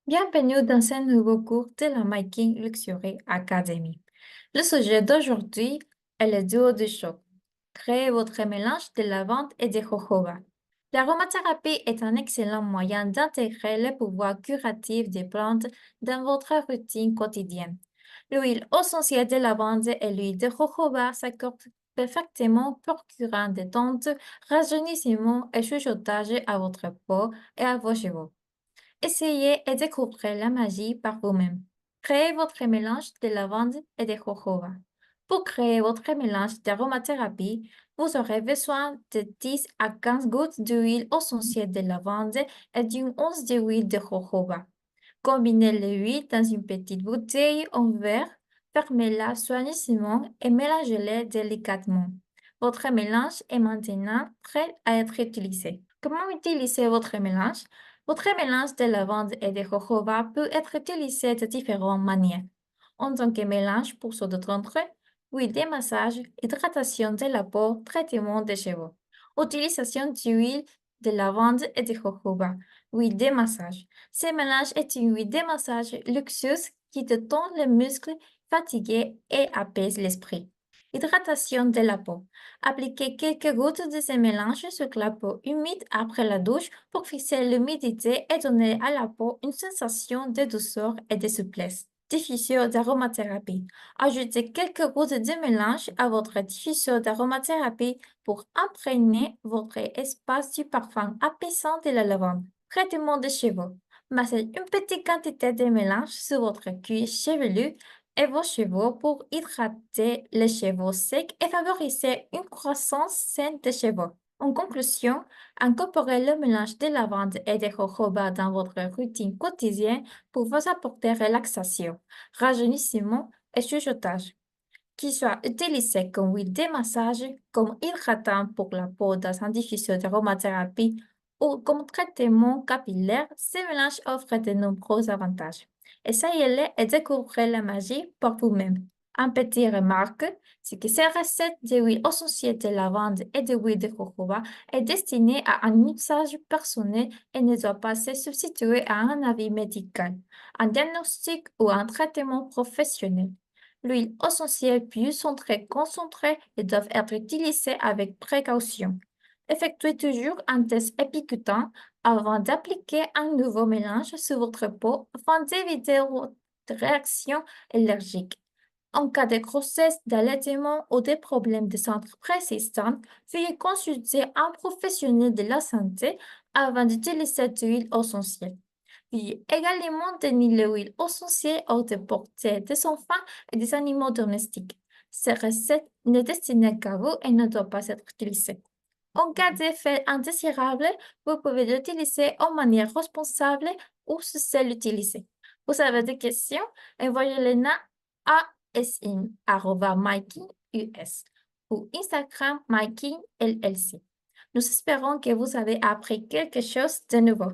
Bienvenue dans ce nouveau cours de la Making Luxury Academy. Le sujet d'aujourd'hui est le duo de choc. Créez votre mélange de lavande et de jojoba. L'aromathérapie est un excellent moyen d'intégrer le pouvoir curatif des plantes dans votre routine quotidienne. L'huile essentielle de lavande et l'huile de jojoba s'accordent parfaitement, procurant détente, rajeunissement et chuchotage à votre peau et à vos cheveux. Essayez et découvrez la magie par vous-même. Créez votre mélange de lavande et de jojoba. Pour créer votre mélange d'aromathérapie, vous aurez besoin de 10 à 15 gouttes d'huile essentielle de lavande et d'une once d'huile de jojoba. Combinez l'huile dans une petite bouteille en verre, fermez-la soigneusement et mélangez-les délicatement. Votre mélange est maintenant prêt à être utilisé. Comment utiliser votre mélange? Votre mélange de lavande et de jojoba peut être utilisé de différentes manières. En tant que mélange pour se détendre, huile de massage, hydratation de la peau, traitement des cheveux. Utilisation d'huile de lavande et de jojoba. Huile de massage. Ce mélange est une huile de massage luxueuse qui détend les muscles fatigués et apaise l'esprit. Hydratation de la peau. Appliquez quelques gouttes de ce mélange sur la peau humide après la douche pour fixer l'humidité et donner à la peau une sensation de douceur et de souplesse. Diffuseur d'aromathérapie. Ajoutez quelques gouttes de mélange à votre diffuseur d'aromathérapie pour imprégner votre espace du parfum apaisant de la lavande. Traitement des cheveux. Massez une petite quantité de mélange sur votre cuir chevelu et vos cheveux pour hydrater les cheveux secs et favoriser une croissance saine des cheveux. En conclusion, incorporez le mélange de lavande et de jojoba dans votre routine quotidienne pour vous apporter relaxation, rajeunissement et chuchotage. Qu'il soit utilisé comme huile de massage, comme hydratant pour la peau dans un diffuseur d'aromathérapie ou comme traitement capillaire, ce mélange offre de nombreux avantages. Essayez-les et découvrez la magie par vous-même. Un petit remarque, c'est que cette recette d'huile essentielle de lavande et d'huile de jojoba est destinée à un usage personnel et ne doit pas se substituer à un avis médical, un diagnostic ou un traitement professionnel. L'huile essentielle puis sont très concentrées et doivent être utilisées avec précaution. Effectuez toujours un test épicutant avant d'appliquer un nouveau mélange sur votre peau afin d'éviter toute réaction allergique. En cas de grossesse, d'allaitement ou de problèmes de santé persistants, veuillez consulter un professionnel de la santé avant d'utiliser cette huile essentielle. Veuillez également tenir l'huile essentielle hors de portée des enfants et des animaux domestiques. Cette recette n'est destinée qu'à vous et ne doit pas être utilisée. En cas d'effet indésirable, vous pouvez l'utiliser en manière responsable ou cesser l'utiliser. Vous avez des questions? Envoyez-les à sin@mykingus ou Instagram MyKingLLC. Nous espérons que vous avez appris quelque chose de nouveau.